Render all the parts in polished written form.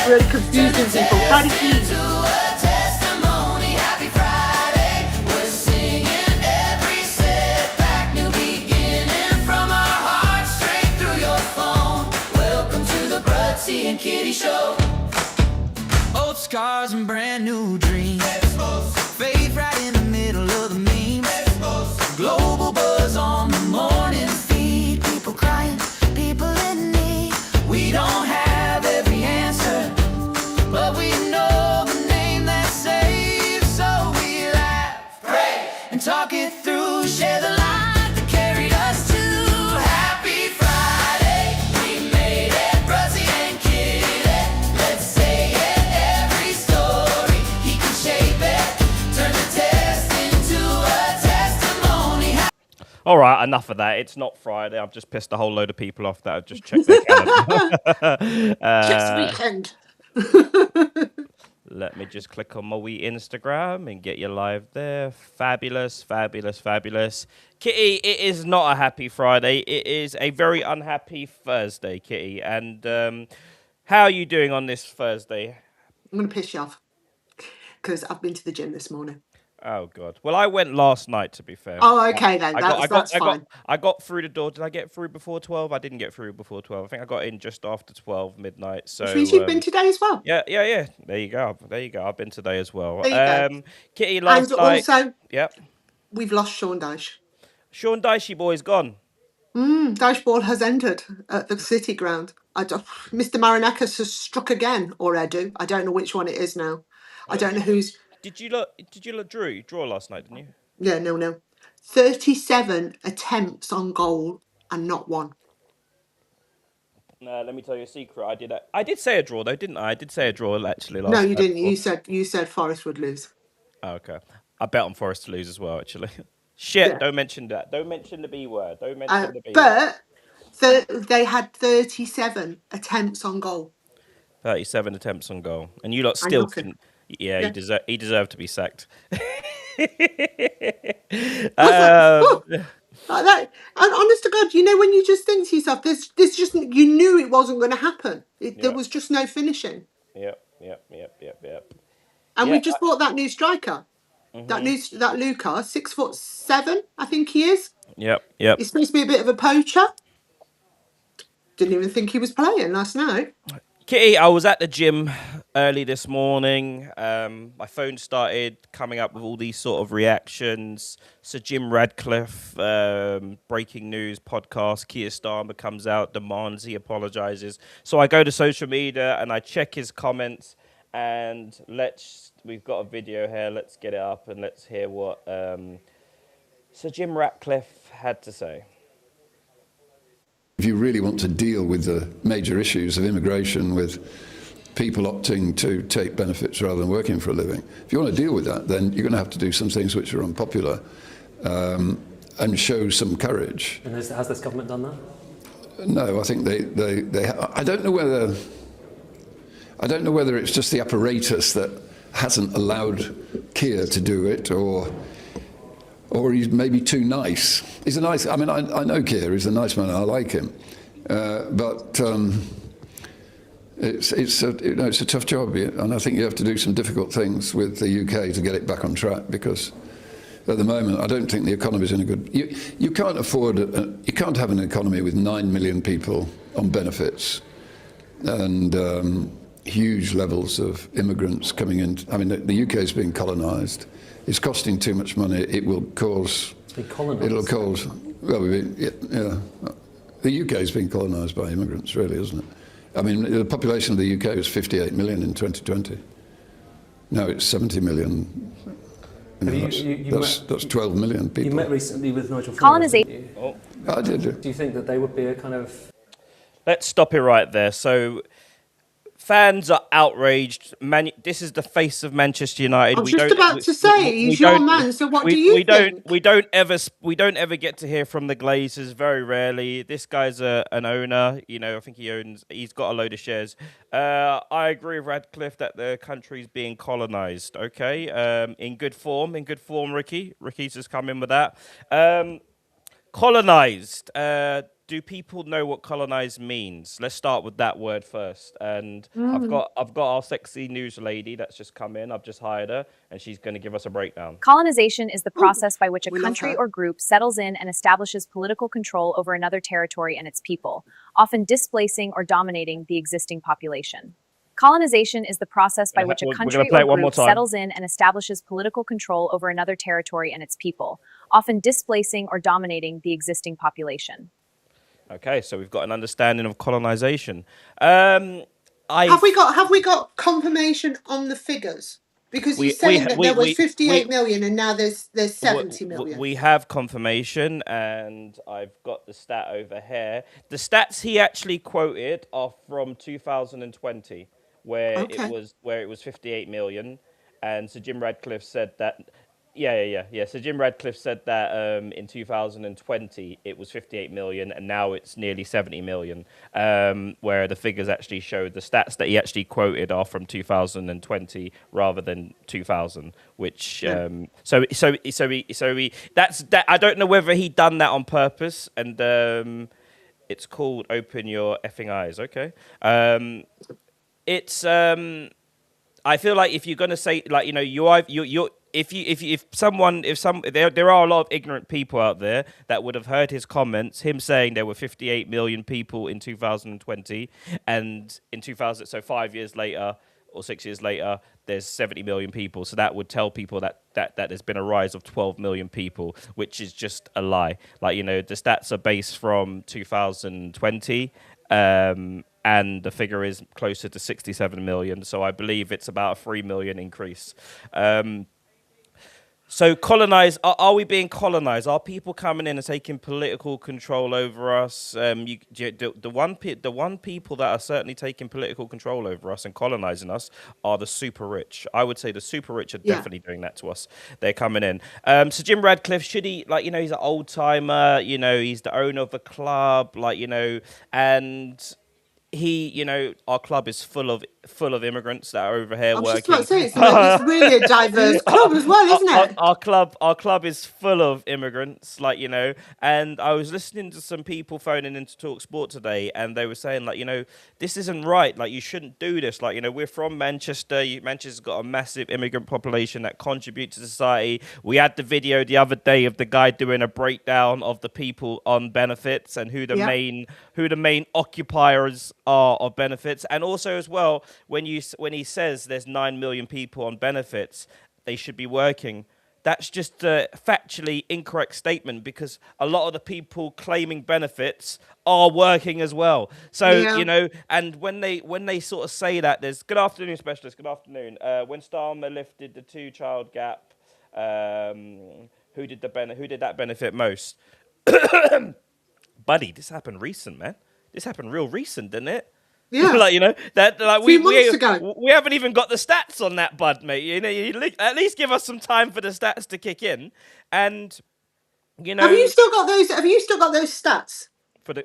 really confusing people. Friday Eve. And Kitty Show. Old scars and brand new dreams. Faith right in the middle of the meme. Global buzz on the morning feed. People crying, people in need. We don't have every answer, but we know the name that saves. So we laugh, pray, and talk it through. Share the light that carried us to Happy Friday. We made it, Bruzzy and Kitty. Let's say it, every story. He can shape it, turn the test into a testimony. All right, enough of that. It's not Friday. I've just pissed a whole load of people off that have just checked their calendar. Just weekend. Let me just click on my wee Instagram and get you live there. Fabulous, fabulous, fabulous. Kitty, it is not a happy Friday. It is a very unhappy Thursday, Kitty. And how are you doing on this Thursday? I'm going to piss you off because I've been to the gym this morning. Oh, God. Well, I went last night, to be fair. Oh, okay, then. That's fine. I got through the door. Did I get through before 12? I didn't get through before 12. I think I got in just after 12 midnight. So, which means you've been today as well. Yeah. There you go. I've been today as well. There you go. Kitty, last night. Also, yep. We've lost Sean Dyche. Sean Dyche boy's gone. Dyche ball has ended at the City Ground. Mr. Marinakis has struck again, or Edu. I don't know which one it is now. I don't know who's. Did you draw last night, didn't you? Yeah, no. 37 attempts on goal and not one. Let me tell you a secret. I did say a draw though, didn't I? I did say a draw actually last. No, you didn't. You said Forest would lose. Oh, okay. I bet on Forest to lose as well. Actually, shit. Yeah. Don't mention that. Don't mention the B word. Don't mention the B word. But they had 37 attempts on goal. 37 attempts on goal, and you lot still couldn't. Yeah, he deserved to be sacked. Like that, and honest to God, you know when you just think to yourself, this just, you knew it wasn't going to happen. There was just no finishing. Yep. And we just bought that new striker, that Luca, 6'7", I think he is. Yep. He's supposed to be a bit of a poacher. Didn't even think he was playing last night. Kitty, I was at the gym early this morning. My phone started coming up with all these sort of reactions. Sir Jim Ratcliffe, breaking news podcast, Keir Starmer comes out, demands he apologises. So I go to social media and I check his comments. And we've got a video here. Let's get it up and let's hear what Sir Jim Ratcliffe had to say. If you really want to deal with the major issues of immigration, with people opting to take benefits rather than working for a living, if you want to deal with that, then you're going to have to do some things which are unpopular and show some courage. And has this government done that? No, I think they I don't know whether it's just the apparatus that hasn't allowed Keir to do it, or he's maybe too nice. He's a nice. I mean, I know Keir. He's a nice man. I like him, but it's a tough job, and I think you have to do some difficult things with the UK to get it back on track. Because at the moment, I don't think the economy is in a good. You can't afford. You can't have an economy with 9 million people on benefits, and huge levels of immigrants coming in. I mean, the UK is being colonised. It's costing too much money. It will cause. It'll cause. Well, the UK is being colonised by immigrants, really, isn't it? I mean, the population of the UK was 58 million in 2020. Now it's 70 million. That's 12 million people. You met recently with Nigel Farage. Colonised. I did. Do you think that they would be a kind of? Let's stop it right there. So. Fans are outraged. This is the face of Manchester United. I was just about to say, he's your man. So what do you think? We don't ever get to hear from the Glazers. Very rarely. This guy's an owner. You know, I think he's got a load of shares. I agree with Radcliffe that the country's being colonised. Okay, in good form, Ricky. Ricky's just come in with that. Colonised. do people know what colonized means? Let's start with that word first. And Mm. I've got our sexy news lady that's just come in. I've just hired her, and she's going to give us a breakdown. Colonization is the Ooh, process by which a we love country her. or group settles in and establishes political control over another territory and its people, often displacing or dominating the existing population. Colonization is the process by which a We're going to country play or it one more group time. settles in and establishes political control over another territory and its people, often displacing or dominating the existing population. Okay, so we've got an understanding of colonization. Have we got confirmation on the figures? Because we he's we saying that we there was we 58 we million and now there's we 70 million. we have confirmation, and I've got the stat over here. The stats he actually quoted are from 2020, Okay. where it was 58 million, and Sir Jim Radcliffe said that. Yeah. So Jim Radcliffe said that in 2020 it was 58 million, and now it's nearly 70 million. Where the figures actually showed the stats that he actually quoted are from 2020 rather than 2000. Which Yeah. that's that. I don't know whether he done that on purpose, and it's called "Open Your Effing Eyes." Okay. It's I feel like if you're gonna say like you if there are a lot of ignorant people out there that would have heard his comments, him saying there were 58 million people in 2020, and in 2000, so 5 years later or 6 years later, there's 70 million people. So that would tell people that there's been a rise of 12 million people, which is just a lie. Like, the stats are based from 2020. And the figure is closer to 67 million. So I believe it's about a 3 million increase. So colonized, are we being colonized? Are people coming in and taking political control over us? The one people that are certainly taking political control over us and colonizing us are the super rich. I would say the super rich are Yeah. definitely doing that to us. They're coming in. So Jim Radcliffe, should he, he's an old timer, he's the owner of the club, and our club is full of immigrants that are over here I'm just about to working. say it's really a diverse club as well, isn't it? Our club is full of immigrants, and I was listening to some people phoning into Talk Sport today, and they were saying, this isn't right, you shouldn't do this, we're from Manchester. Manchester's got a massive immigrant population that contribute to society. We had the video the other day of the guy doing a breakdown of the people on benefits and who the Yeah. main occupiers are of benefits, and also as well when he says there's 9 million people on benefits, they should be working. That's just a factually incorrect statement, because a lot of the people claiming benefits are working as well. So Yeah. and when they sort of say that, there's good afternoon specialist, good afternoon. When Starmer lifted the 2-child gap, who did that benefit most? Buddy, this happened recent, man. This happened real recent, didn't it? Yeah. A few months ago. we haven't even got the stats on that, bud, mate. At least give us some time for the stats to kick in, and Have you still got those? Have you still got those stats?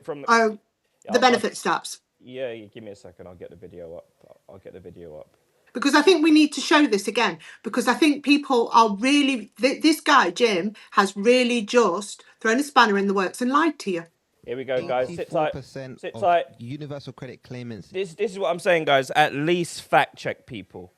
from the, Oh, yeah, the benefit stats. yeah, give me a second. I'll get the video up. Because I think we need to show this again. Because I think people are really. This guy Jim has really just thrown a spanner in the works and lied to you. Here we go, guys. Sit tight. 84% Sit of tight. universal credit claimants. This is what I'm saying, guys. At least fact check people.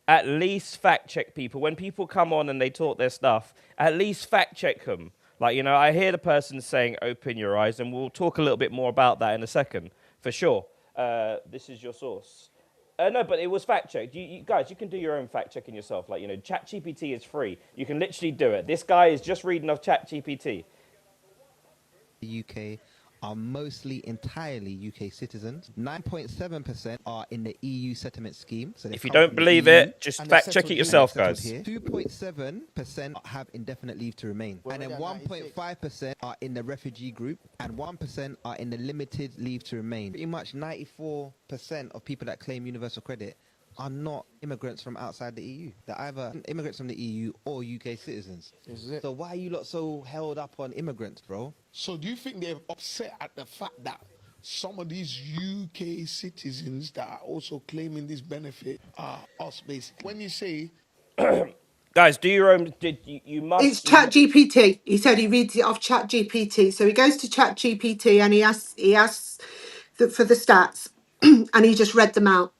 At least fact check people. When people come on and they talk their stuff, at least fact check them. I hear the person saying, open your eyes, and we'll talk a little bit more about that in a second, for sure. This is your source. No, but it was fact checked. You guys, you can do your own fact checking yourself. ChatGPT is free. You can literally do it. This guy is just reading off ChatGPT. The UK are mostly entirely UK citizens. 9.7% are in the EU settlement scheme. So If you don't believe it, just fact check it yourself, guys. 2.7% have indefinite leave to remain. And then 1.5% are in the refugee group, and 1% are in the limited leave to remain. Pretty much 94% of people that claim universal credit are not immigrants from outside the EU. They're either immigrants from the EU or UK citizens. So why are you lot so held up on immigrants, bro? So do you think they're upset at the fact that some of these UK citizens that are also claiming this benefit are us, basically? When you say Guys, do your own. You It's must. Chat GPT. He said he reads it off Chat GPT. So he goes to Chat GPT and he asks for the stats, and he just read them out.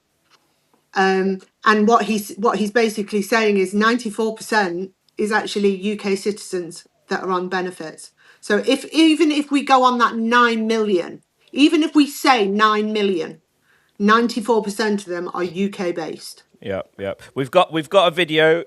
And what he's basically saying is 94% is actually UK citizens that are on benefits. So if even if we go on that 9 million, even if we say 9 million, 94% of them are UK based. Yeah, yeah. We've got a video.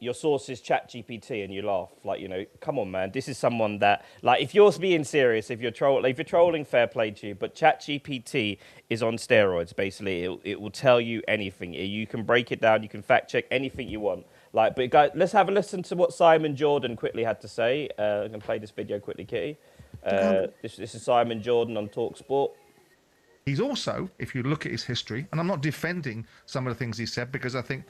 Your source is ChatGPT, and you laugh like, come on, man. This is someone that, like, if you're being serious, if you're trolling, fair play to you. But ChatGPT is on steroids. Basically, it will tell you anything. You can break it down. You can fact check anything you want. Like, but guys, let's have a listen to what Simon Jordan quickly had to say. I'm gonna play this video quickly, Kitty. This is Simon Jordan on Talksport. He's also, if you look at his history, and I'm not defending some of the things he said because I think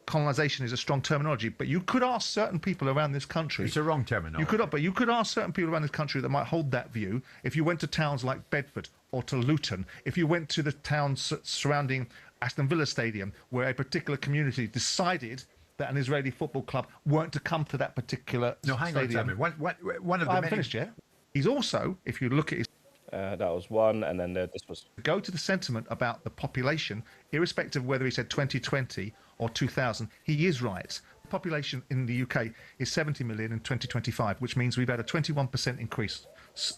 colonisation is a strong terminology, but you could ask certain people around this country. It's a wrong terminology. You could ask certain people around this country that might hold that view. If you went to towns like Bedford or to Luton, if you went to the towns surrounding Aston Villa Stadium, where a particular community decided that an Israeli football club weren't to come to that particular No, hang stadium. on, Simon. One of the I haven't many... finished yet. He's also, if you look at his... That was one, and then this was... Go to the sentiment about the population, irrespective of whether he said 2020 or 2000, he is right. The population in the UK is 70 million in 2025, which means we've had a 21% increase,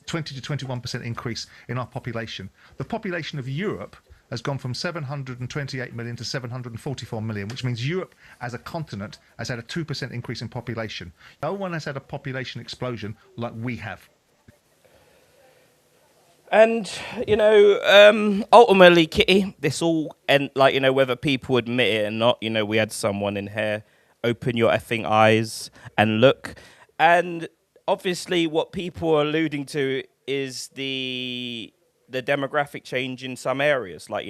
20 to 21% increase in our population. The population of Europe has gone from 728 million to 744 million, which means Europe as a continent has had a 2% increase in population. No one has had a population explosion like we have. And, ultimately, Kitty, this all, and like, whether people admit it or not, we had someone in here, open your effing eyes and look. And obviously what people are alluding to is the demographic change in some areas. Like,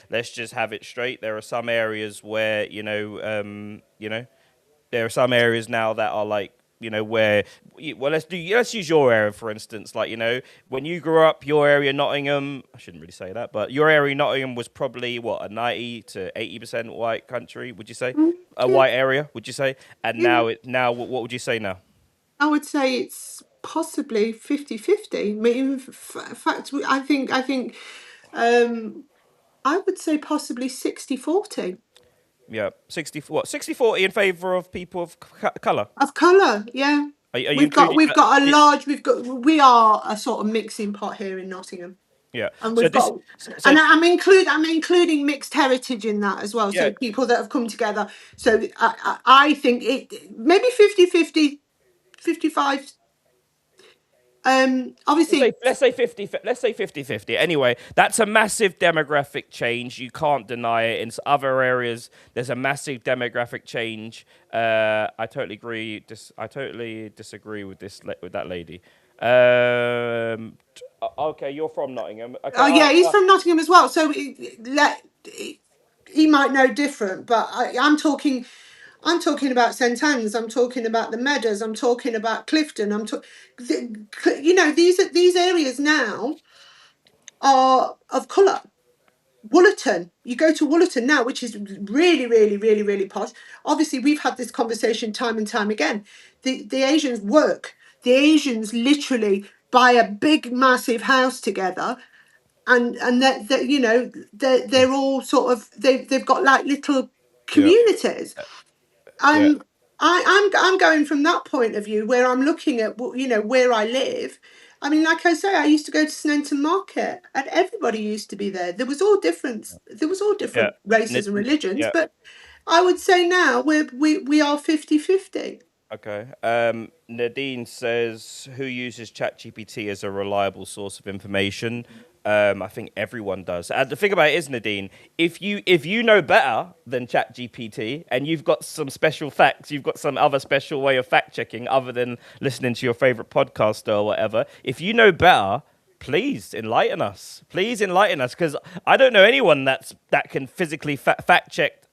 let's just have it straight. There are some areas where, there are some areas now that are like, where, well, let's use your area, for instance. Like, when you grew up, your area, Nottingham, I shouldn't really say that, but your area, Nottingham, was probably, what, a 90 to 80% white country, would you say? A white area, would you say? And now, what would you say now? I would say it's possibly 50-50. I mean, in fact, I think I would say possibly 60-40. Yeah, 60-40 in favour of people of colour? Of colour, yeah. Are you we are a sort of mixing pot here in Nottingham. Yeah, and I'm including mixed heritage in that as well. Yeah. So people that have come together. So I think it maybe 50-50, 55. Obviously, let's say 50-50. Anyway, that's a massive demographic change. You can't deny it. In other areas, there's a massive demographic change. I totally agree. I totally disagree with that lady. Okay, you're from Nottingham. Okay, yeah, he's from Nottingham as well. So he might know different, but I'm talking about St Anne's. I'm talking about the Meadows. I'm talking about Clifton. These areas now are of colour. Woolerton. You go to Woolerton now, which is really, really, really, really posh. Obviously, we've had this conversation time and time again. The Asians work. The Asians literally buy a big, massive house together. And they're all sort of they've got like little communities. I'm going from that point of view where I'm looking at where I live. I mean, like I say, I used to go to Sneinton Market, and everybody used to be there. There was all different races and religions, but I would say now we are 50-50. Okay. Nadine says, who uses ChatGPT as a reliable source of information? I think everyone does. The thing about it is, Nadine, if you know better than ChatGPT and you've got some special facts, you've got some other special way of fact checking other than listening to your favorite podcaster or whatever, if you know better, please enlighten us. Please enlighten us, because I don't know anyone that can physically fact check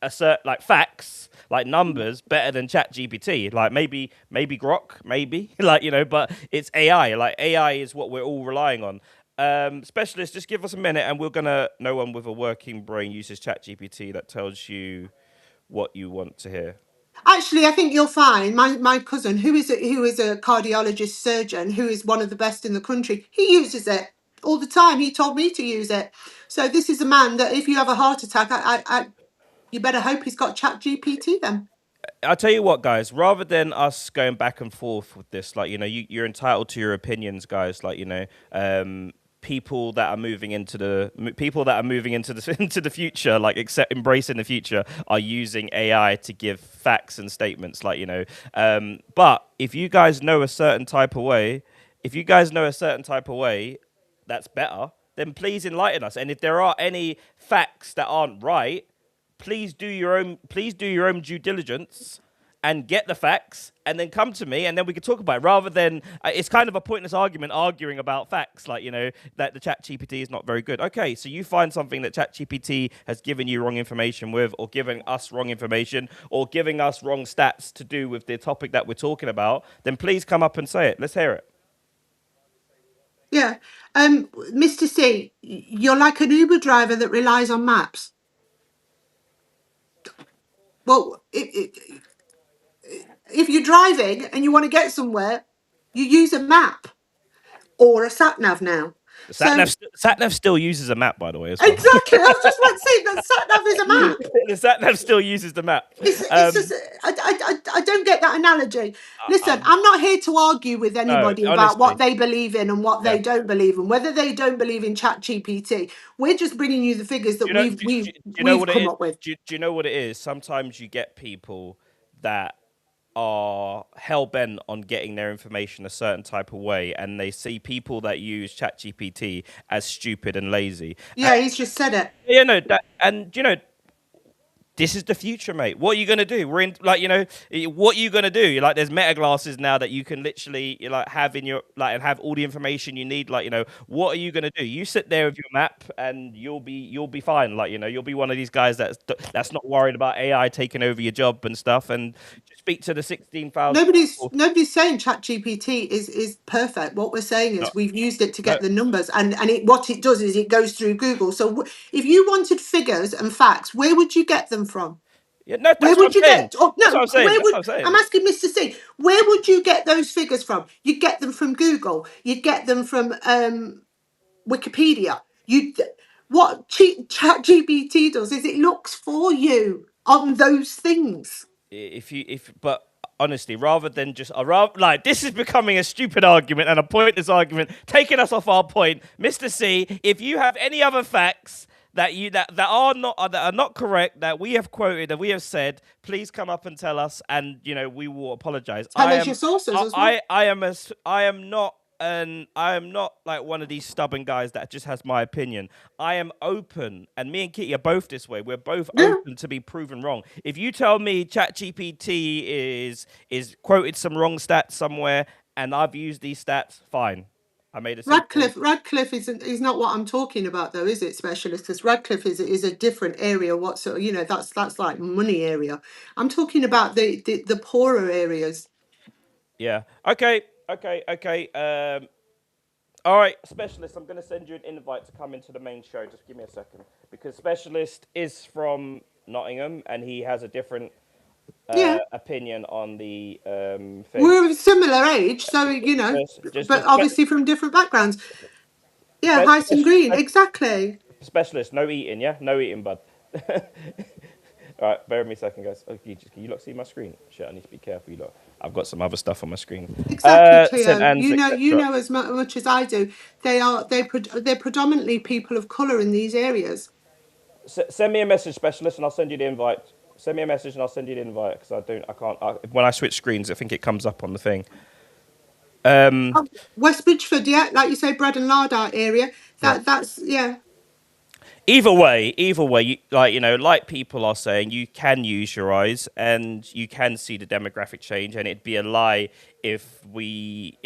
facts, like numbers, better than ChatGPT. Like maybe Grok, maybe but it's AI. Like AI is what we're all relying on. Specialists, just give us a minute, and no one with a working brain uses ChatGPT that tells you what you want to hear. Actually, I think you'll find my cousin, who is a cardiologist surgeon, who is one of the best in the country. He uses it all the time. He told me to use it. So this is a man that if you have a heart attack, you better hope he's got Chat GPT then. I'll tell you what, guys. Rather than us going back and forth with this, like you're entitled to your opinions, guys. Like people that are moving into the into the future, like accept embracing the future, are using AI to give facts and statements. Like but if you guys know a certain type of way, that's better. Then please enlighten us. And if there are any facts that aren't right, please do your own due diligence and get the facts and then come to me and then we can talk about it rather than it's kind of a pointless arguing about facts like that the chat gpt is not very good. Okay, so you find something that chat gpt has given you wrong information with, or giving us wrong information, or giving us wrong stats to do with the topic that we're talking about, then please come up and say it. Let's hear it. Yeah. Mr. C, you're like an Uber driver that relies on maps. Well, if you're driving and you want to get somewhere, you use a map or a sat nav now. So Sat nav still uses a map, by the way, as well. exactly, I was just about to say that sat nav is a map. The sat nav still uses the map. It's just I don't get that analogy. Listen, I'm not here to argue with anybody about what honestly. they believe in and what Yeah. they don't believe in, whether they don't believe in Chat GPT. We're just bringing you the figures that Do you know we've what it come is? up with. Do you know what it is? Sometimes you get people that are hell bent on getting their information a certain type of way, and they see people that use ChatGPT as stupid and lazy. Yeah, he's just said it. Yeah, no, this is the future, mate. What are you gonna do? We're in, what are you gonna do? Like, there's meta glasses now that you can literally have in your and have all the information you need. What are you gonna do? You sit there with your map, and you'll be fine. You'll be one of these guys that's not worried about AI taking over your job and stuff. And just speak to the 16,000. Nobody's saying Chat GPT is perfect. What we're saying No, is we've used it to no, get the numbers, and what it does is it goes through Google. So if you wanted figures and facts, where would you get them from? yeah, no, Where that's what I'm would you saying. get? Oh That's what no, I'm saying. where That's would what I'm I'm saying. asking Mr. C? Where would you get those figures from? You'd get them from Google. You'd get them from Wikipedia. Chat GPT does is it looks for you on those things. But honestly, rather than just this is becoming a stupid argument and a pointless argument, taking us off our point, Mr. C. If you have any other facts that are not correct, that we have quoted, that we have said, please come up and tell us, and we will apologize. Tell us your sources as well. I am not. And I am not like one of these stubborn guys that just has my opinion. I am open, and me and Kitty are both this way. We're both Yeah. open to be proven wrong. If you tell me ChatGPT is quoted some wrong stats somewhere, and I've used these stats, fine. I made a simple. Radcliffe is not what I'm talking about though, is it, specialist? Because Radcliffe is a different area. That's like money area. I'm talking about the poorer areas. Yeah. Okay. All right, Specialist, I'm going to send you an invite to come into the main show. Just give me a second. Because Specialist is from Nottingham, and he has a different Yeah, opinion on the thing. we're of a similar age, so but obviously from different backgrounds. Yeah, Hyson Green, exactly. Specialist, no eating, yeah? No eating, bud. All right, bear with me a second, guys. Oh, can you lot see my screen? Shit, I need to be careful, you lot. I've got some other stuff on my screen. Exactly, St. Cleo. Anne's, You etc. know as much as I do. They're predominantly people of color in these areas. Send me a message, Specialist, and I'll send you the invite. Send me a message and I'll send you the invite because I can't. When I switch screens, I think it comes up on the thing. West Bridgeford, yeah, like you say, bread and lard art area. Yeah. That's yeah. Either way, like people are saying, you can use your eyes and you can see the demographic change, and it'd be a lie if we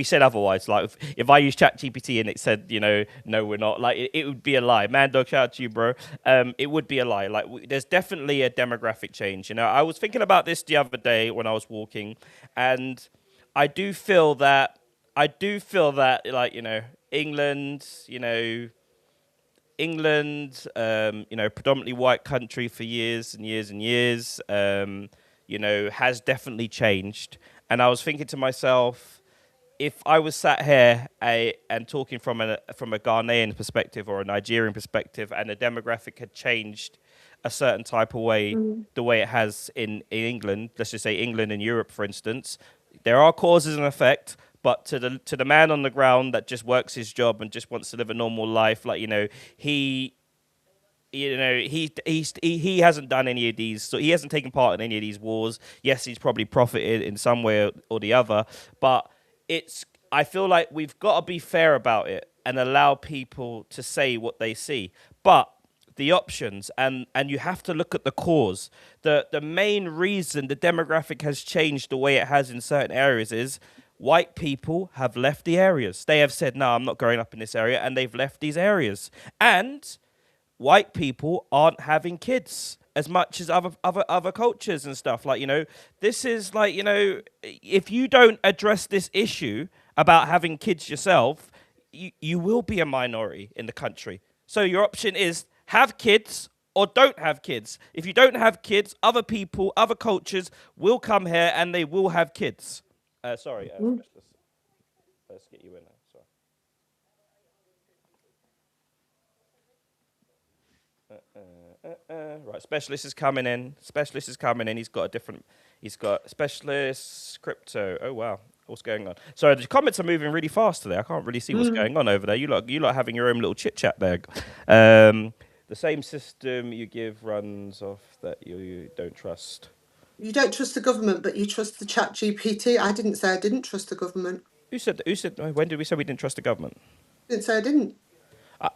said otherwise. Like if I use ChatGPT and it said, no, we're not. Like it would be a lie. Man, dog, shout out to you, bro. It would be a lie. Like there's definitely a demographic change. I was thinking about this the other day when I was walking, and I do feel that England, predominantly white country for years and years and years. has definitely changed. And I was thinking to myself, if I was sat here and talking from a Ghanaian perspective or a Nigerian perspective, and the demographic had changed a certain type of way, the way it has in England, let's just say England and Europe, for instance, there are causes and effect. But to the man on the ground that just works his job and just wants to live a normal life, like he he hasn't done any of these, so he hasn't taken part in any of these wars. Yes, he's probably profited in some way or the other, but I feel like we've got to be fair about it and allow people to say what they see. But the options, and you have to look at the cause. The main reason the demographic has changed the way it has in certain areas is white people have left the areas. They have said, no, I'm not growing up in this area, and they've left these areas. And white people aren't having kids as much as other cultures and stuff. Like, this is like, if you don't address this issue about having kids yourself, you will be a minority in the country. So your option is have kids or don't have kids. If you don't have kids, other people, other cultures will come here and they will have kids. Sorry, let's get you in there. Sorry. Right, specialist is coming in. He's got specialist crypto. Oh wow, what's going on? Sorry, the comments are moving really fast today. I can't really see what's going on over there. You lot having your own little chit chat there. The same system you give runs off that you don't trust. You don't trust the government, but you trust the chat GPT. I didn't say I didn't trust the government. Who said? When did we say we didn't trust the government? I didn't say I didn't.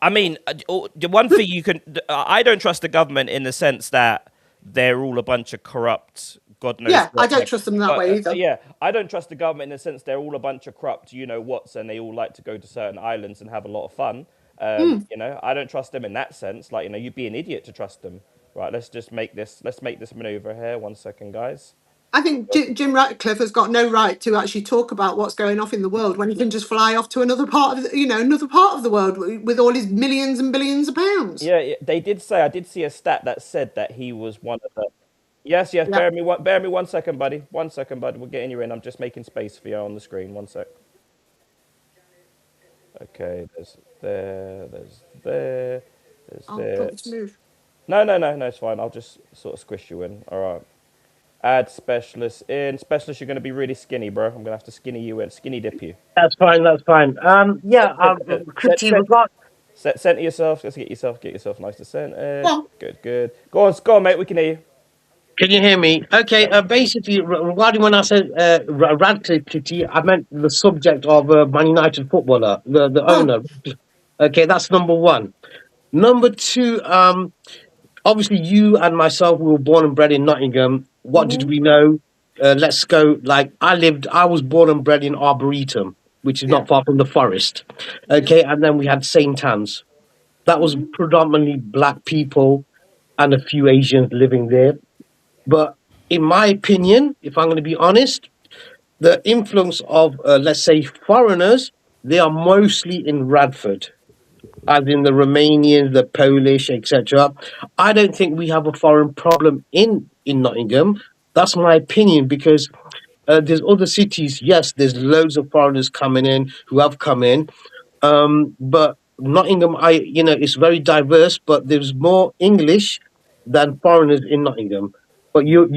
I mean, the one thing I don't trust the government in the sense that they're all a bunch of corrupt, God knows. Yeah, I don't trust them that way either. Yeah, I don't trust the government in the sense they're all a bunch of corrupt, and they all like to go to certain islands and have a lot of fun. I don't trust them in that sense. Like, you'd be an idiot to trust them. Right, let's make this maneuver here. 1 second, guys. I think Jim Ratcliffe has got no right to actually talk about what's going on in the world when he can just fly off to another part of the world with all his millions and billions of pounds. Yeah, they did say. I did see a stat that said that he was one of the. Yes. Yeah. Bear me 1 second, buddy. 1 second, buddy. We're getting you in. I'm just making space for you on the screen. 1 sec. Okay. There's there. Oh, let's move. No. It's fine. I'll just sort of squish you in. All right. Add specialist in. Specialist, you're going to be really skinny, bro. I'm going to have to skinny you in. Skinny dip you. That's fine. Center yourself. Let's get yourself nice to center. Well, Good. Go on, mate. We can hear you. Can you hear me? Okay. Basically, regarding when I said Radcliffe, I meant the subject of Man United footballer, the owner. Okay, that's number one. Number two, obviously, you and myself, we were born and bred in Nottingham. What did we know? Let's go. Like, I was born and bred in Arboretum, which is not far from the forest. Okay, and then we had St. Anne's. That was predominantly black people and a few Asians living there. But in my opinion, if I'm going to be honest, the influence of, let's say, foreigners, they are mostly in Radford, as in the Romanians, the Polish, etc. I don't think we have a foreign problem in Nottingham. That's my opinion, because there's other cities. Yes, there's loads of foreigners coming in who have come in, but Nottingham, it's very diverse. But there's more English than foreigners in Nottingham. But you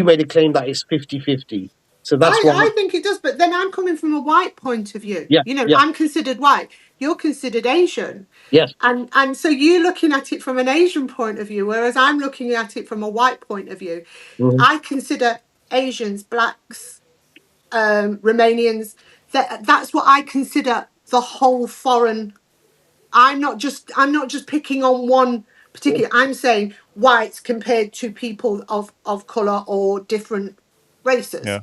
made a claim that it's 50-50. So that's why I think it does, but then I'm coming from a white point of view. Yeah, I'm considered white. You're considered Asian. Yes. And so you're looking at it from an Asian point of view, whereas I'm looking at it from a white point of view. I consider Asians, blacks, Romanians, that's what I consider the whole foreign. I'm not just picking on one particular. I'm saying whites compared to people of colour or different races. Yeah.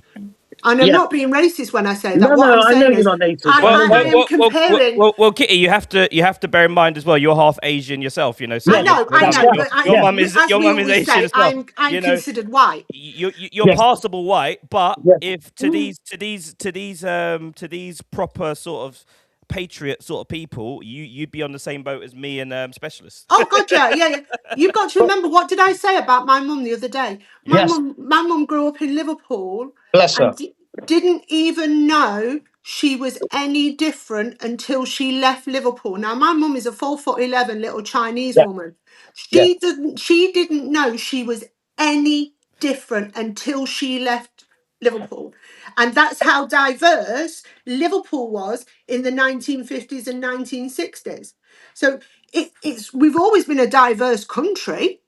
And I'm not being racist when I say that. No, I know you're not racist. I am comparing. Well, Kitty, you have to bear in mind as well. You're half Asian yourself, So I know. Your mum is Asian as well. I'm considered white. You're passable white, but if to these proper sort of patriot sort of people, you'd be on the same boat as me and specialists. Oh God, yeah. You've got to remember, what did I say about my mum the other day? Yes, My mum grew up in Liverpool bless and her. didn't even know she was any different until she left Liverpool. Now my mum is a 4'11" little Chinese Yeah, woman. yeah. She didn't know she was any different until she left Liverpool. And that's how diverse Liverpool was in the 1950s and 1960s. So it's we've always been a diverse country.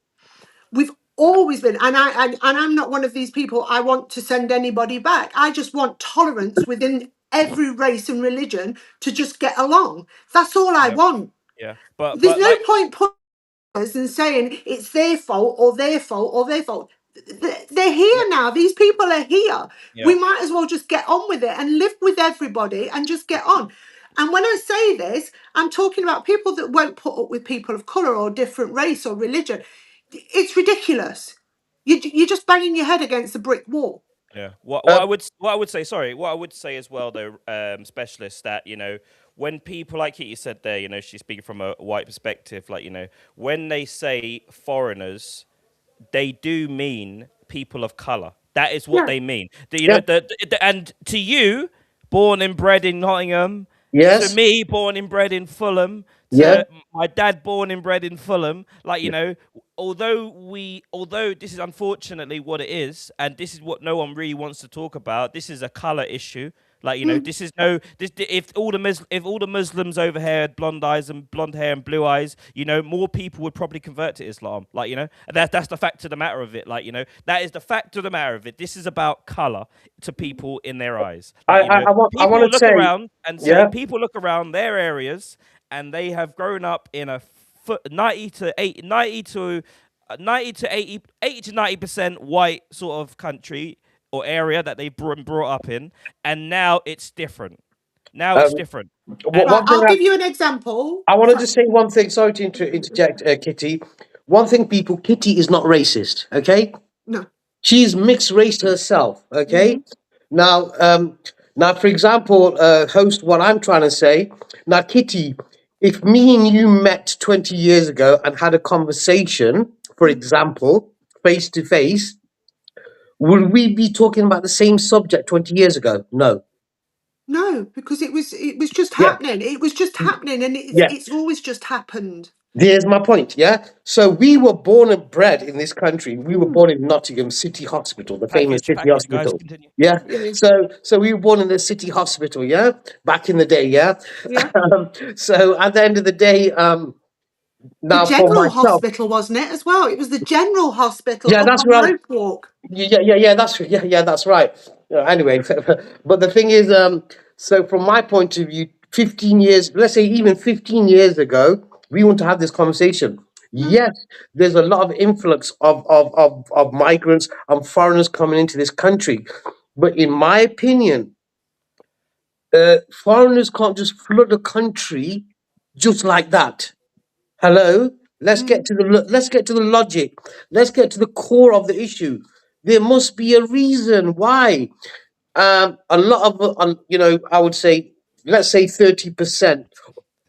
We've always been, and I'm not one of these people I want to send anybody back. I just want tolerance within every race and religion to just get along. That's all I Yeah, want. yeah. There's But no like, point putting us and saying it's their fault or their fault or their fault. They're yeah, here now. These people are here. yeah, We might as well just get on with it and live with everybody and just get on. And when I say this, I'm talking about people that won't put up with people of colour or different race or religion. It's ridiculous. You're just banging your head against a brick wall. yeah. Uh, What I would say, sorry, what I would say as well, though, specialists, that when people like you said there, she's speaking from a white perspective, like when they say foreigners, they do mean people of color. That is what Yeah. they mean. yeah, And to you, born and bred in Nottingham, to yes, me, born and bred in Fulham, yeah. to my dad, born and bred in Fulham, like although this is unfortunately what it is, and this is what no one really wants to talk about. This is a color issue. Like this is no this. If all the Muslims over here had blonde eyes and blonde hair and blue eyes, more people would probably convert to Islam. Like that's the fact of the matter of it. Like that is the fact of the matter of it. This is about color to people in their eyes. Like I want people to look say, around and say yeah. people look around their areas and they have grown up in a 90 to 80, 90 to 90 to 80, 80 to 90% white sort of country or area that they've brought up in, and now it's different. Now it's Um, different, and Right, one thing I'll give you an example. I want to just say one thing. Sorry to interject, Kitty. One thing, people. Kitty is not racist. Okay, No. she's mixed race herself. Okay. Mhm. Now, now, for example, host, what I'm trying to say. Now, Kitty, if me and you met 20 years ago and had a conversation, for example, face to face, would we be talking about the same subject 20 years ago? No. No, because it was just Yeah. happening. It was just happening, and it's Yeah. it's always just happened. There's my point, yeah? So we were born and bred in this country. We were Mm. born in Nottingham City Hospital, the famous City package, guys, Hospital. continue. Yeah. Yeah, So we were born in the City Hospital, yeah? Back in the day, yeah? yeah. So at the end of the day, The now for general myself, hospital, wasn't it, as well? It was the general hospital yeah, up that's on right. Road Walk. Yeah, that's right. Anyway, but the thing is, so from my point of view, 15 years, let's say even 15 years ago, we want to have this conversation. Mm. Yes, there's a lot of influx of migrants and foreigners coming into this country. But in my opinion, foreigners can't just flood a country just like that. Hello, Mm. let's get to the logic. Let's get to the core of the issue. There must be a reason why. A lot of I would say, let's say 30%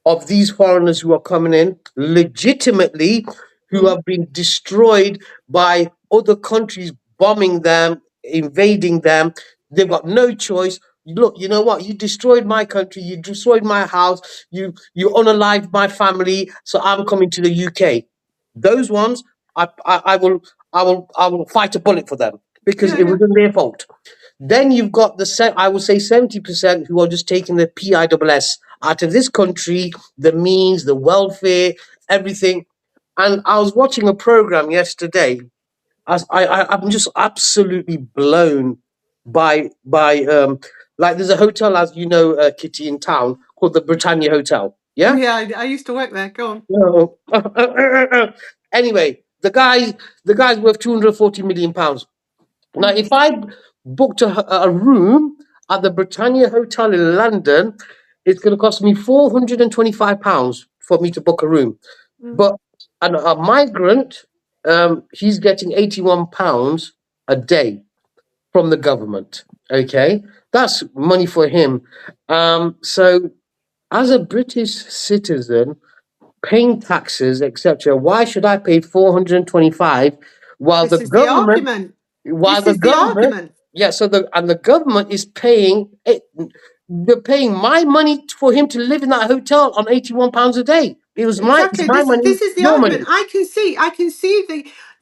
of these foreigners who are coming in legitimately, who Mm. have been destroyed by other countries bombing them, invading them. They've got no choice. Look, you know what? You destroyed my country. You destroyed my house. You unalived my family. So I'm coming to the UK. Those ones, I will fight a bullet for them because Yeah, it yeah, wasn't their fault. Then you've got I would say 70% who are just taking the PISS out of this country, the means, the welfare, everything. And I was watching a program yesterday. I'm just absolutely blown by like there's a hotel, as you know, Kitty, in town called the Britannia Hotel. Yeah. yeah. I used to work there. Go on. No. Anyway, the guy's worth 240 million pounds. Now, Mm. if I booked a room at the Britannia Hotel in London, it's going to cost me £425 for me to book a room. Mm. But a migrant, he's getting £81 a day from the government. Okay, that's money for him. So as a British citizen, paying taxes, etc., why should I pay 425 while This the is the government, argument. while This the is the government, argument. yeah, so the government is paying it, they're paying my money for him to live in that hotel on £81 a day. It's Exactly. my money, This is the your money. argument. I can see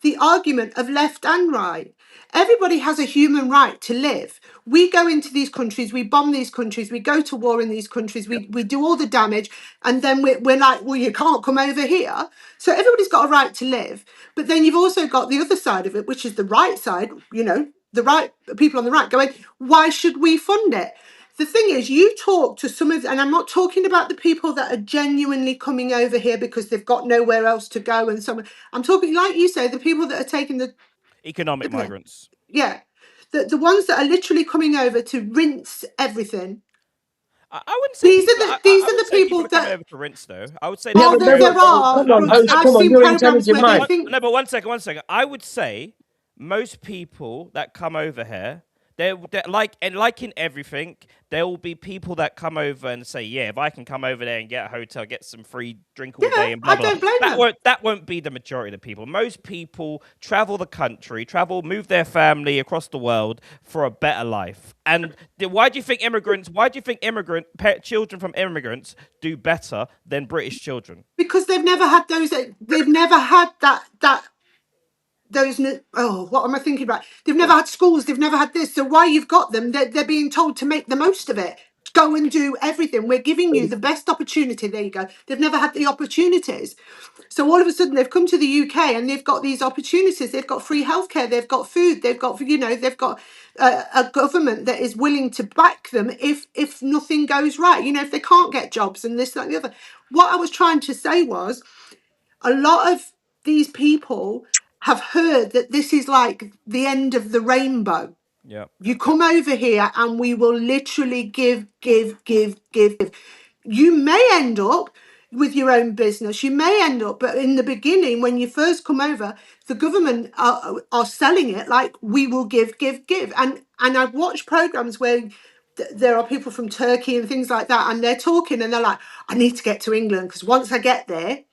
the argument of left and right. Everybody has a human right to live. We go into these countries, we bomb these countries, we go to war in these countries, we do all the damage, and then we're like, well, you can't come over here. So everybody's got a right to live. But then you've also got the other side of it, which is the right side, you know, the right people on the right going, why should we fund it? The thing is, you talk to some of, and I'm not talking about the people that are genuinely coming over here because they've got nowhere else to go, and so I'm talking, like you say, the people that are taking the Economic migrants. yeah, the ones that are literally coming over to rinse everything. I wouldn't say people. These I are wouldn't the say people people are coming that over for rinse though. I would say they're Yeah, oh but coming there, over. there are, come on, but host, I've come on, seen you're an programs intelligent where they man. think No, but one second. I would say most people that come over here, they're like in everything, there will be people that come over and say, yeah, if I can come over there and get a hotel, get some free drink all yeah, day and blah I blah. don't blame them. That won't be the majority of the people. Most people travel the country, move their family across the world for a better life. And why do you think children from immigrants do better than British children? Because they've never had those, they've never had that those, oh, what am I thinking about? They've never had schools, they've never had this. So why you've got them, they're being told to make the most of it. Go and do everything. We're giving you the best opportunity. There you go. They've never had the opportunities. So all of a sudden they've come to the UK and they've got these opportunities. They've got free healthcare. They've got food. They've got, you know, they've got a government that is willing to back them if nothing goes right. You know, if they can't get jobs and this, that, and the other. What I was trying to say was a lot of these people have heard that this is like the end of the rainbow. Yeah. You come over here and we will literally give. You may end up with your own business. You may end up, but in the beginning, when you first come over, the government are selling it like we will give. And I've watched programs where there are people from Turkey and things like that, and they're talking and they're like, I need to get to England because once I get there,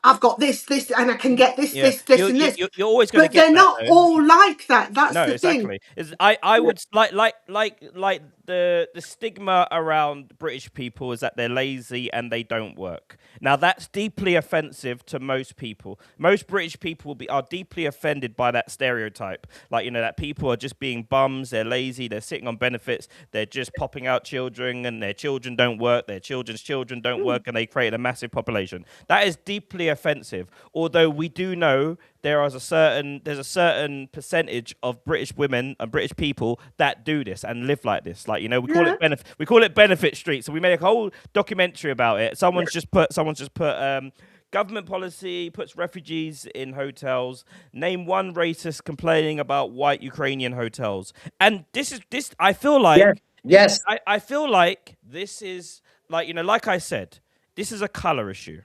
I've got this, and I can get this, Yeah, and this. you're always going to But get they're that not though. all like that. That's No, the thing. exactly. I would like the stigma around British people is that they're lazy and they don't work. Now that's deeply offensive to most people. Most British people are deeply offended by that stereotype. Like, you know, that people are just being bums, they're lazy, they're sitting on benefits, they're just popping out children and their children don't work, their children's children don't work, and they create a massive population. That is deeply offensive. Although we do know there's a certain percentage of British women and British people that do this and live like this. Like, you know, we call it benefit street. So we made a whole documentary about it. Someone's just put government policy puts refugees in hotels. Name one racist complaining about white Ukrainian hotels. And this I feel like Yes. I feel like this is like, you know, like I said, this is a color issue.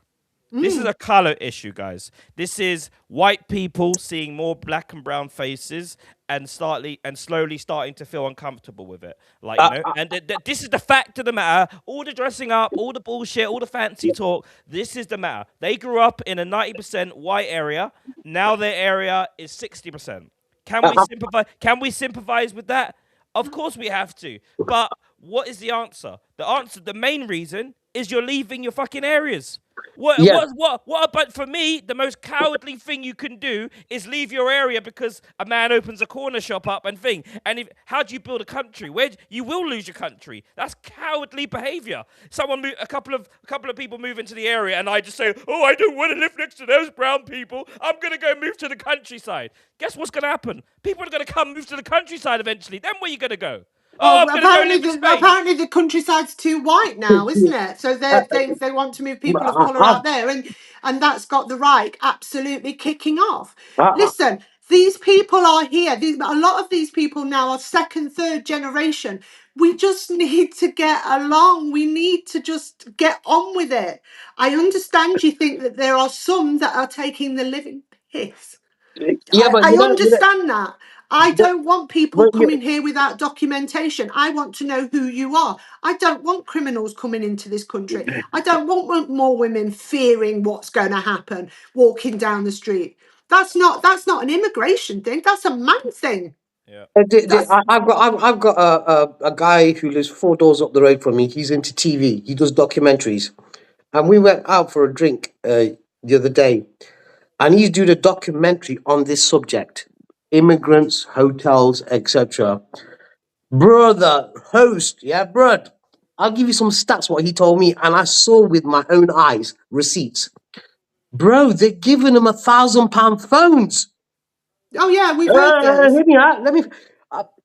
This is a color issue, guys. This is white people seeing more black and brown faces and slowly starting to feel uncomfortable with it. Like, you know, and this is the fact of the matter. All the dressing up, all the bullshit, all the fancy talk. This is the matter. They grew up in a 90% white area. Now their area is 60%. Can we sympathize with that? Of course we have to. But what is the answer? The main reason is you're leaving your fucking areas. What about, for me, the most cowardly thing you can do is leave your area because a man opens a corner shop up and thing. And how do you build a country? You will lose your country. That's cowardly behavior. A couple of people move into the area and I just say, oh, I don't want to live next to those brown people. I'm going to go move to the countryside. Guess what's going to happen? People are going to come move to the countryside eventually. Then where are you going to go? Oh, Apparently the countryside's too white now, isn't it? So they want to move people of colour out there, and that's got the right absolutely kicking off. Listen, these people are here. A lot of these people now are second, third generation. We just need to get along. We need to just get on with it. I understand you think that there are some that are taking the living piss. Yeah, but I understand that. I don't want people but coming here without documentation. I want to know who you are. I don't want criminals coming into this country. I don't want more women fearing what's going to happen walking down the street. That's not an immigration thing. That's a man thing. Yeah. That's I've got a guy who lives 4 doors up the road from me. He's into TV. He does documentaries, and we went out for a drink the other day, and he's doing a documentary on this subject: immigrants, hotels, etc. Brother, host, yeah, bruh. I'll give you some stats. What he told me, and I saw with my own eyes receipts. Bro, they're giving them £1,000 phones. oh yeah, we've heard this. Hear me out.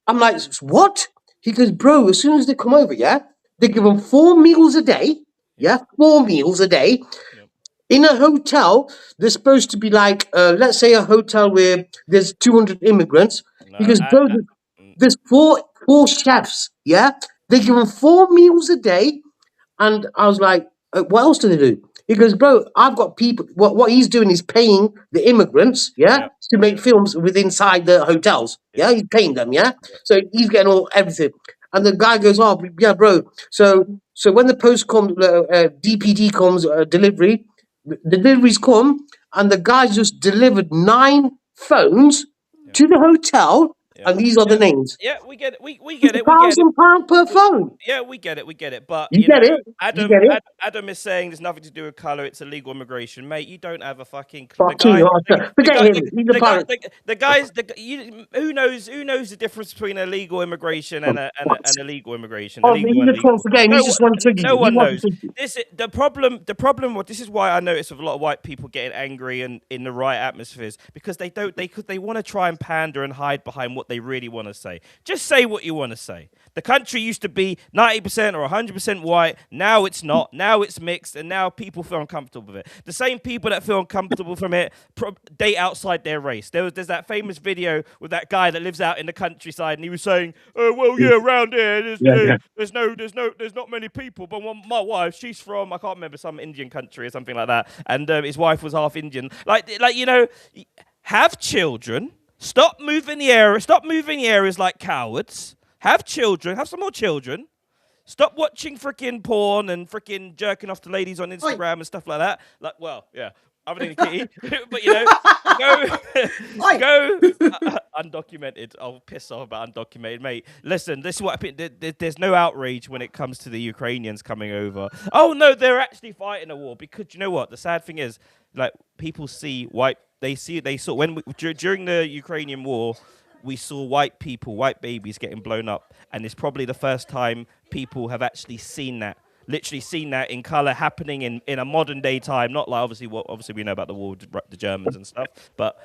I'm like, what? He goes, bro. As soon as they come over, yeah, they give them 4 meals a day. Yeah, 4 meals a day. Yep. In a hotel, there's supposed to be like, let's say a hotel where there's 200 immigrants. No, He goes, bro, there's four chefs. Yeah, they give them 4 meals a day. And I was like, what else do they do? He goes, bro, I've got people. What he's doing is paying the immigrants, yeah, Yep. to make films with inside the hotels. Yeah, he's paying them, yeah. So he's getting all everything. And the guy goes, oh, yeah, bro. So when the post comes, DPD comes, delivery, the deliveries come, and the guy just delivered 9 phones Yep. to the hotel, Yep. and these are the names. Yeah, we get it. We It's get it. We get it. £1,000 per phone. Yeah, we get it. We get it. But You you know, get it? You get it? Adam is saying there's nothing to do with color. It's illegal immigration, mate. You don't have a fucking Fucking hell. Forget him. He's a pirate. who knows the difference between illegal immigration and an illegal immigration. Oh, Illegal he's and a troll legal. for game. No, He's just one tricky. no He one wants knows. to- This is the problem. This is why I notice of a lot of white people getting angry and in the right atmospheres, because they want to try and pander and hide behind what they really want to say. Just say what you want to say. The country used to be 90% or 100% white. Now it's not. Now it's mixed, and now people feel uncomfortable with it. The same people that feel uncomfortable from it date outside their race. There's that famous video with that guy that lives out in the countryside, and he was saying, "Oh well, yeah, around here, there's not many people, but my wife, she's from I can't remember some Indian country or something like that, and his wife was half Indian. Like you know, have children. Stop moving the areas like cowards. Have children. Have some more children. Stop watching freaking porn and freaking jerking off to ladies on Instagram and stuff like that. Like, well, yeah, other than Kitty, but you know, go undocumented. I'll piss off about undocumented, mate. Listen, this is what there's no outrage when it comes to the Ukrainians coming over. Oh no, they're actually fighting a war, because you know what? The sad thing is, like, people see white. They saw during the Ukrainian war. We saw white babies getting blown up. And it's probably the first time people have actually literally seen that in color happening in a modern day time. Not like obviously we know about the war with the Germans and stuff, but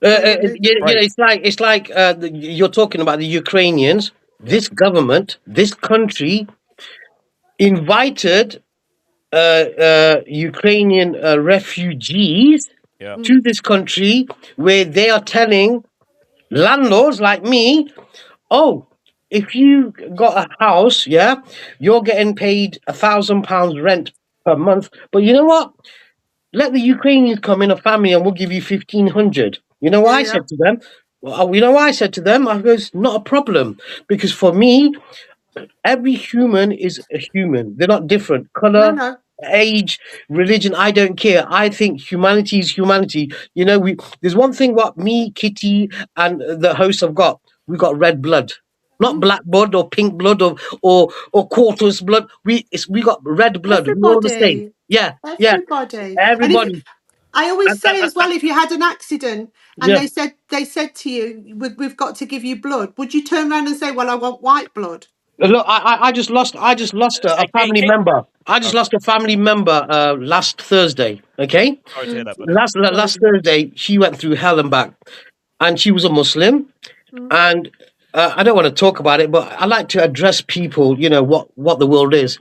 it's like you're talking about the Ukrainians. This government, this country, invited Ukrainian refugees to this country, where they are telling landlords like me, oh, if you got a house, yeah, you're getting paid £1,000 rent per month. But you know what? Let the Ukrainians come in a family, and we'll give you 1,500. You know what I said to them? Well, you know what I said to them? I goes, not a problem, because for me, every human is a human. They're not different. Color, No. age, religion, I don't care. I think humanity is humanity. You know, there's one thing what me, Kitty, and the hosts have got. We got red blood. Not black blood or pink blood or quarters blood. We got red blood. We're all the same. Everybody. Yeah. Everybody. Everybody. I always say as well, if you had an accident and Yeah. they said to you, we've got to give you blood, would you turn around and say, well, I want white blood? Look, I just lost a family member. I just lost a family member last Thursday. Okay, sorry to hear that, buddy. last Thursday, she went through hell and back, and she was a Muslim, and I don't want to talk about it, but I like to address people. You know what the world is.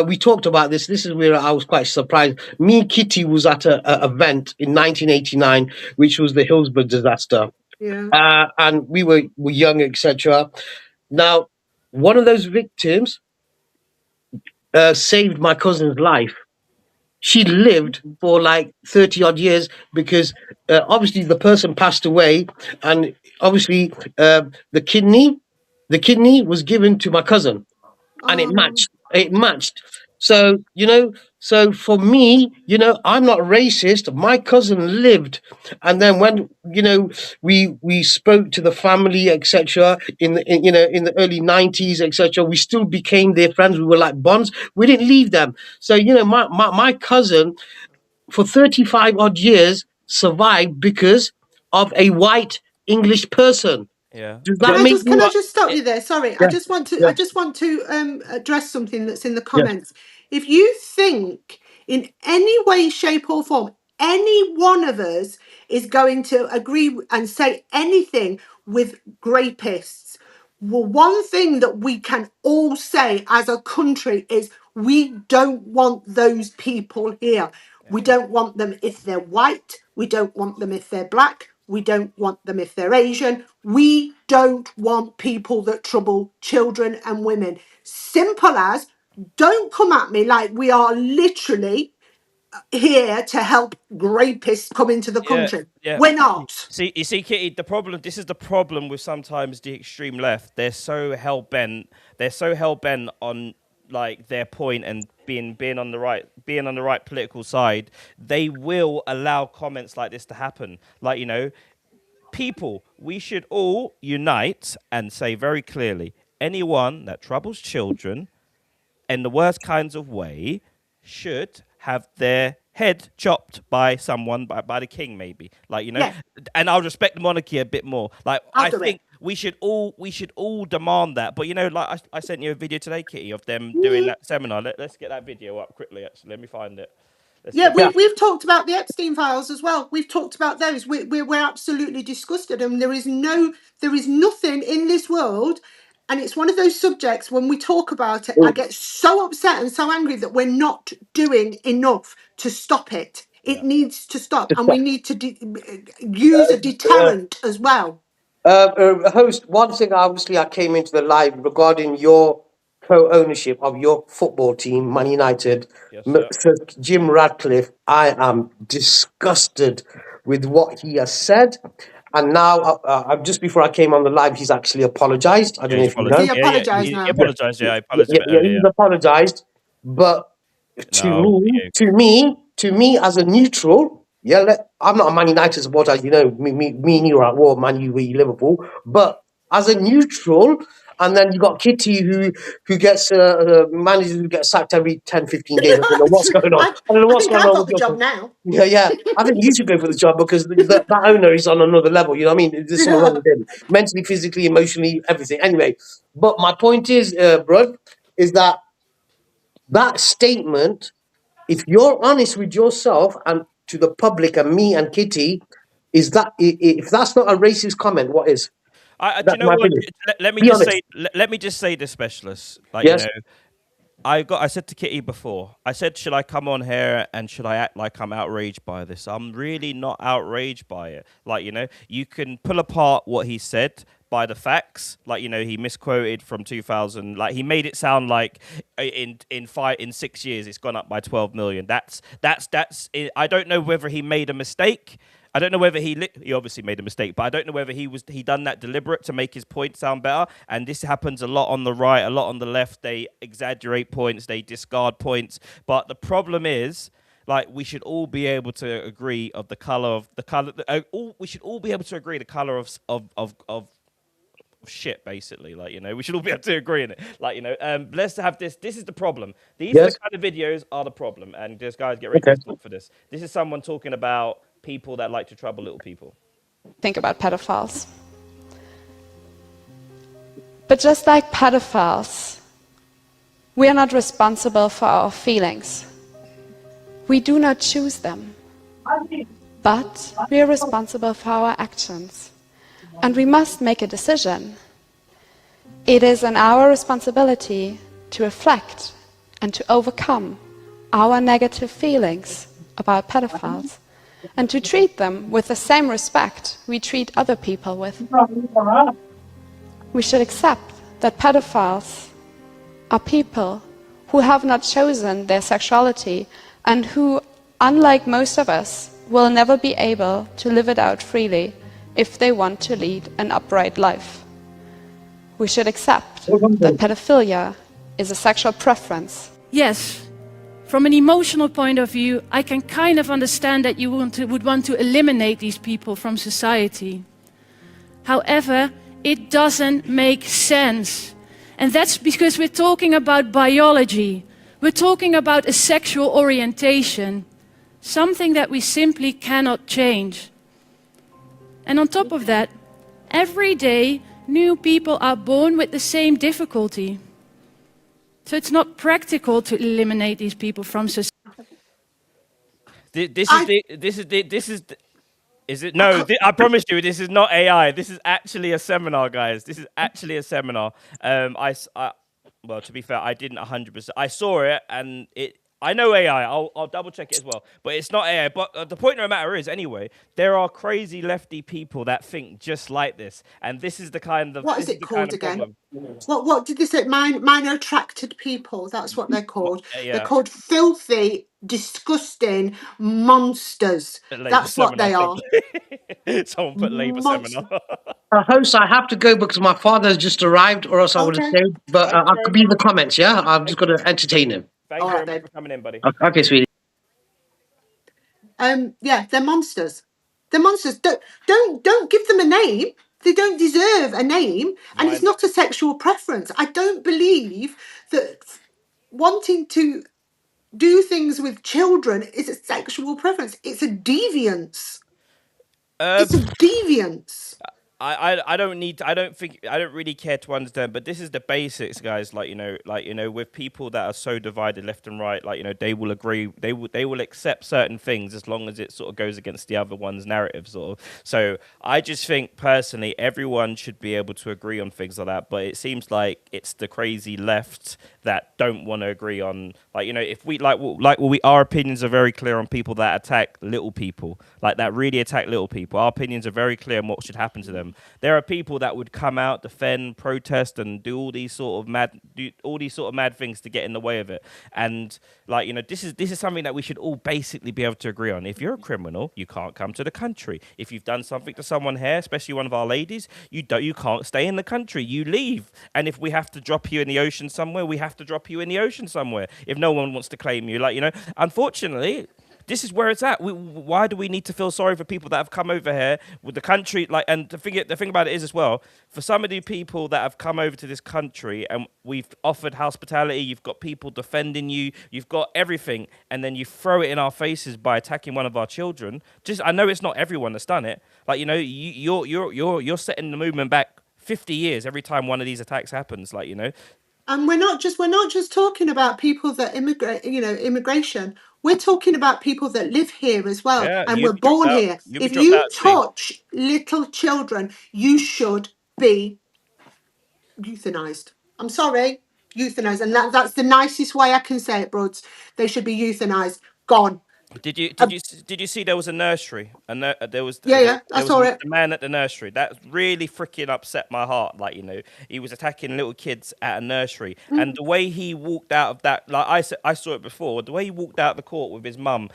We talked about this. This is where I was quite surprised. Me, Kitty, was at a event in 1989, which was the Hillsborough disaster. Yeah. And we were young, etc. Now, one of those victims saved my cousin's life. she lived for like 30 odd years because obviously the person passed away, and obviously the kidney was given to my cousin, and it Oh, matched. It matched. So, so for me, I'm not racist. My cousin lived, and then when we spoke to the family, etc. In the early 90s, etc. We still became their friends. We were like bonds. We didn't leave them. So my cousin for 35 odd years survived because of a white English person. Yeah. Does can that I make just can I you? But just stop it, you there? Sorry, Yeah, I yeah, just want to address something that's in the yeah. comments. If you think in any way, shape, or form, any one of us is going to agree and say anything with rapists, well, one thing that we can all say as a country is we don't want those people here. We don't want them if they're white. We don't want them if they're black. We don't want them if they're Asian. We don't want people that trouble children and women. Simple as, don't come at me like we are literally here to help rapists come into the yeah, country. yeah. We're not. See, you see, Kitty, the problem, this is the problem with sometimes the extreme left. They're so hell bent. They're so hell bent on like their point and being on the right political side. They will allow comments like this to happen. Like, people, we should all unite and say very clearly, anyone that troubles children in the worst kinds of way should have their head chopped by someone, by the king maybe, like, Yeah, and I'll respect the monarchy a bit more. Like, I'll I do it. think we should all demand that. But like I sent you a video today, Kitty, of them doing that seminar. Let's get that video up quickly. Actually, let me find it. Let's Yeah, get Yeah. we've talked about the Epstein files as well. We've talked about those. We're absolutely disgusted, and there is nothing in this world. And it's one of those subjects when we talk about it, I get so upset and so angry that we're not doing enough to stop it. It yeah. needs to stop, and we need to use a Uh, deterrent as well. Host, one thing obviously I came into the live regarding your co-ownership of your football team, Man United, Yes, sir. Sir Jim Radcliffe. I am disgusted with what he has said, and now just before I came on the live, he's actually apologized. I Yeah, don't know he's if you apologized. know. He Yeah, yeah. apologized He now. Yeah, apologized. Yeah, I yeah, apologized a bit yeah, earlier. he's apologized, but No, yeah. to me as a neutral, yeah, I'm not a Man United supporter, as you know. Me and you are at war, Man U, we Liverpool. But as a neutral, and then you got Kitty who gets managers who get sacked every 10, 15 days. I don't know what's going on. I don't know I what's think going I've on got with the your. job now. Yeah, yeah. I think you should go for the job because that owner is on another level. You know what I mean? There's something wrong Yeah. with him, mentally, physically, emotionally, everything. Anyway, but my point is, bro, is that statement, if you're honest with yourself and to the public and me and Kitty, is that if that's not a racist comment, what is? Do you That's know my what? opinion. Let me Be just honest. say. Let me just say this, specialist. Like, Yes. I said to Kitty before, I said, should I come on here and should I act like I'm outraged by this? I'm really not outraged by it. Like, you can pull apart what he said by the facts. Like, he misquoted from 2000. Like, he made it sound like in 6 years it's gone up by 12 million. That's I don't know whether he made a mistake. I don't know whether he obviously made a mistake, but I don't know whether he done that deliberate to make his point sound better. And this happens a lot on the right, a lot on the left. They exaggerate points, they discard points. But the problem is, like, we should all be able to agree of the color of the color. We should all be able to agree the color of shit, basically. Like, we should all be able to agree on it. Like, let's have this. This is the problem. These are the Yes. kind of videos are the problem. And just guys, get ready Okay. to stop for this. This is someone talking about people that like to trouble little people. Think about pedophiles. But just like pedophiles, we are not responsible for our feelings. We do not choose them. But we are responsible for our actions. And we must make a decision. It is in our responsibility to reflect and to overcome our negative feelings about pedophiles and to treat them with the same respect we treat other people with. We should accept that pedophiles are people who have not chosen their sexuality and who, unlike most of us, will never be able to live it out freely if they want to lead an upright life. We should accept that pedophilia is a sexual preference. Yes, from an emotional point of view, I can kind of understand that you would want to eliminate these people from society. However, it doesn't make sense. And that's because we're talking about biology. We're talking about a sexual orientation, something that we simply cannot change. And on top of that, every day new people are born with the same difficulty. So it's not practical to eliminate these people from society. Is it? No, I promise you, this is not AI. This is actually a seminar, guys. This is actually a seminar. Well, to be fair, I didn't 100%. I saw it, and I know AI. I'll double check it as well, but it's not AI. But the point of the matter is, anyway, there are crazy lefty people that think just like this, and this is the kind of what is it called again? What did they say? Minor attracted people. That's what they're called. Yeah. They're called filthy, disgusting monsters. That's what they are. Someone put Labour seminar. Host, I have to go because my father has just arrived, or else I would have stayed. But I could be in the comments, yeah? I'm just going to entertain him. Thank you very much for coming in, buddy. Okay, sweetie. Yeah, they're monsters. They're monsters. Don't give them a name. They don't deserve a name, and it's not a sexual preference. I don't believe that wanting to do things with children is a sexual preference. It's a deviance. It's a deviance. I don't really care to understand, but this is the basics, guys. With people that are so divided left and right, they will agree, they will accept certain things as long as it sort of goes against the other one's narrative, sort of. So I just think personally, everyone should be able to agree on things like that. But it seems like it's the crazy left that don't want to agree on, if we our opinions are very clear on people that attack little people, that really attack little people. Our opinions are very clear on what should happen to them. There are people that would come out, defend, protest, and do all these sort of mad things to get in the way of it. And this is something that we should all basically be able to agree on. If you're a criminal, you can't come to the country. If you've done something to someone here, especially one of our ladies, you can't stay in the country. You leave. And if we have to drop you in the ocean somewhere, we have to drop you in the ocean somewhere. If no one wants to claim you, unfortunately, this is where it's at. Why do we need to feel sorry for people that have come over here with the country? And the thing about it is as well, for some of the people that have come over to this country and we've offered hospitality, you've got people defending you, you've got everything, and then you throw it in our faces by attacking one of our children. I know it's not everyone that's done it. You're setting the movement back 50 years every time one of these attacks happens. And we're not just talking about people that immigrate, immigration. We're talking about people that live here as well, and were born here. If you touch little children, you should be euthanized. I'm sorry, euthanized, and that's the nicest way I can say it, broads. They should be euthanized. Gone. Did you see there was a nursery and there was I saw it. A man at the nursery that really freaking upset my heart. He was attacking little kids at a nursery, and the way he walked out of that, I saw it before. The way he walked out of the court with his mum,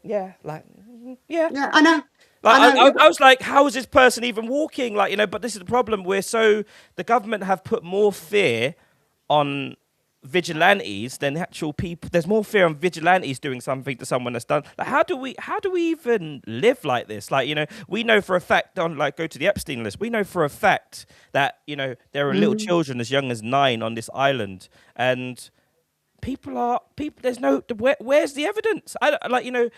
yeah, I know. I was like, how is this person even walking? But this is the problem. The government have put more fear on vigilantes than actual people. There's more fear on vigilantes doing something to someone that's done. How do we even live like this? We know for a fact, go to the Epstein list, we know for a fact that there are little children as young as 9 on this island, and there's no, where's the evidence?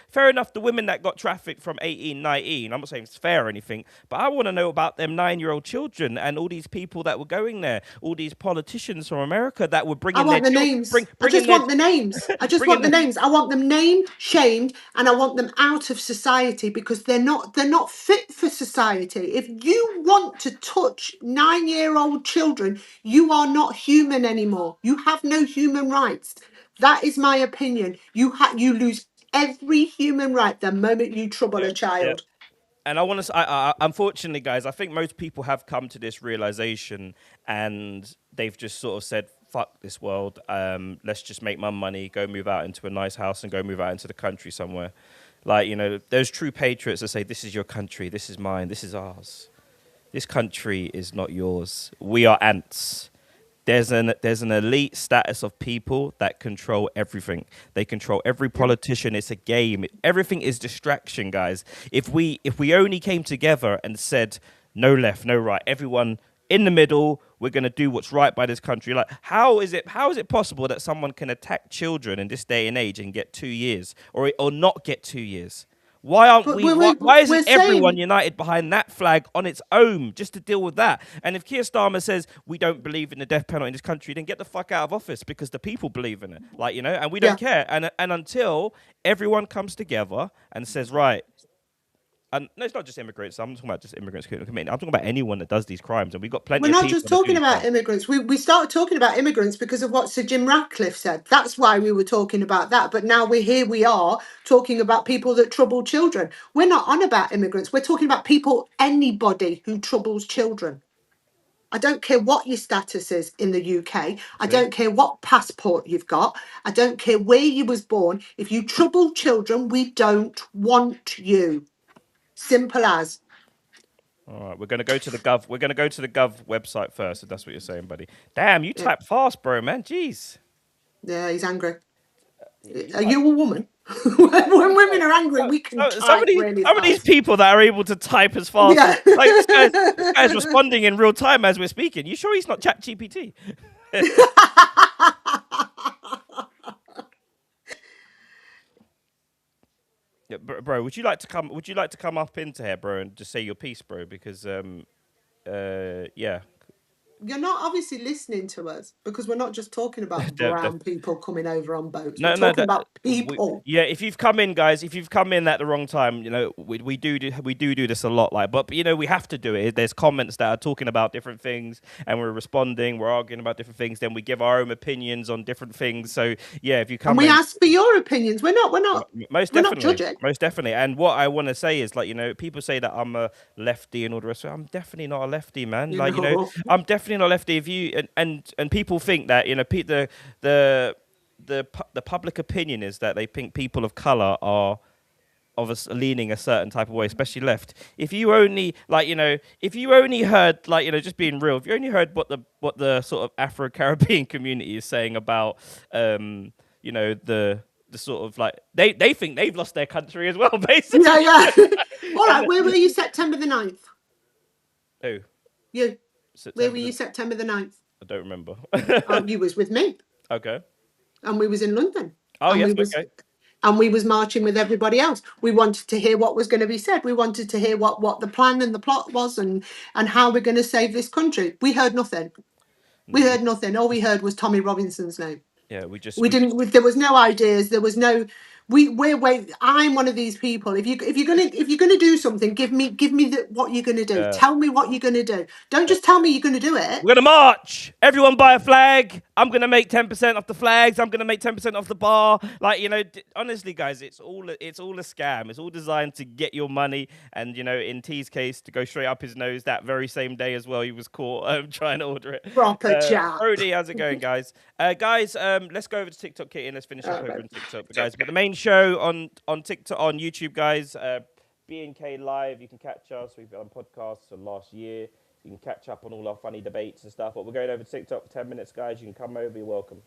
Fair enough, the women that got trafficked from 18, 19, I'm not saying it's fair or anything, but I want to know about them 9-year-old children and all these people that were going there, all these politicians from America that were bringing I just want the names. I want them named, shamed, and I want them out of society, because they're not fit for society. If you want to touch 9-year-old children, you are not human anymore. You have no human rights. That is my opinion. You lose every human right the moment you trouble a child. And I want to. Unfortunately, guys, I think most people have come to this realization, and they've just sort of said, fuck this world. Let's just make my money, go move out into a nice house and go move out into the country somewhere. Like, you know, those true patriots that say, this is your country, this is mine, this is ours. This country is not yours. We are ants. There's an elite status of people that control everything. They control every politician. It's a game. Everything is distraction, guys. If we only came together and said, no left, no right, everyone in the middle, we're going to do what's right by this country. Like, how is it possible that someone can attack children in this day and age and get 2 years or not get 2 years? Why aren't we? Why isn't everyone united behind that flag on its own just to deal with that? And if Keir Starmer says we don't believe in the death penalty in this country, then get the fuck out of office because the people believe in it. Like, you know, and we don't care. And until everyone comes together and says, right, and no, it's not just immigrants. I'm talking about just immigrants committing. I'm talking about anyone that does these crimes, and we've got plenty. We're not just talking about immigrants. We started talking about immigrants because of what Sir Jim Ratcliffe said. That's why we were talking about that. But now we are talking about people that trouble children. We're not on about immigrants. We're talking about people, anybody who troubles children. I don't care what your status is in the UK. I don't care what passport you've got. I don't care where you was born. If you trouble children, we don't want you. Simple as. All right, we're going to go to the Gov. We're going to go to the Gov website first, if that's what you're saying, buddy. Damn, you type fast, bro, man. Jeez. Yeah, he's angry. Are you a woman? When women are angry, we can type really fast. Some of these people that are able to type as fast. Yeah. Like this guy's responding in real time as we're speaking. You sure he's not ChatGPT? Yeah, bro, would you like to come up into here, bro, and just say your piece, bro? Because yeah. You're not obviously listening to us because we're not just talking about brown people coming over on boats. We're talking about people. If you've come in, guys, if you've come in at the wrong time, you know, we do this a lot. Like, but you know, we have to do it. There's comments that are talking about different things, and we're responding. We're arguing about different things. Then we give our own opinions on different things. So yeah, if you come, and we ask for your opinions. We're not most definitely. And what I want to say is, like, you know, people say that I'm a lefty and all the rest. I'm definitely not a lefty, man. Like, you know, I'm definitely not lefty. If you and people think that, you know, the public opinion is that they think people of color are leaning a certain type of way, especially left. If you only, like, you know, if you only heard, like, you know, just being real, if you only heard what the sort of Afro-Caribbean community is saying about you know, the sort of, like, they think they've lost their country as well, basically. Yeah. All right, where were you September the 9th? Who? You. Where were you September the 9th? I don't remember. Oh, you was with me. Okay. And we was in London. Oh, and yes, okay. And we was marching with everybody else. We wanted to hear what was going to be said. We wanted to hear what the plan and the plot was and how we're going to save this country. We heard nothing. We heard nothing. All we heard was Tommy Robinson's name. Yeah, there was no ideas. There was no. I'm one of these people. If you're gonna do something, give me what you're gonna do. Tell me what you're gonna do. Don't just tell me you're gonna do it. We're gonna march. Everyone buy a flag. I'm gonna make 10% off the flags. I'm gonna make 10% off the bar. Like, you know, honestly, guys, it's all a scam. It's all designed to get your money. And, you know, in T's case, to go straight up his nose that very same day as well. He was caught trying to order it. Proper chat. Brody, how's it going, guys? Guys, let's go over to TikTok, Kitty, and let's finish up over on TikTok, guys. But the main show on TikTok, on YouTube, guys, B&K Live. You can catch us. We've been on podcasts for last year. You can catch up on all our funny debates and stuff. But we're going over to TikTok for 10 minutes, guys. You can come over. You're welcome.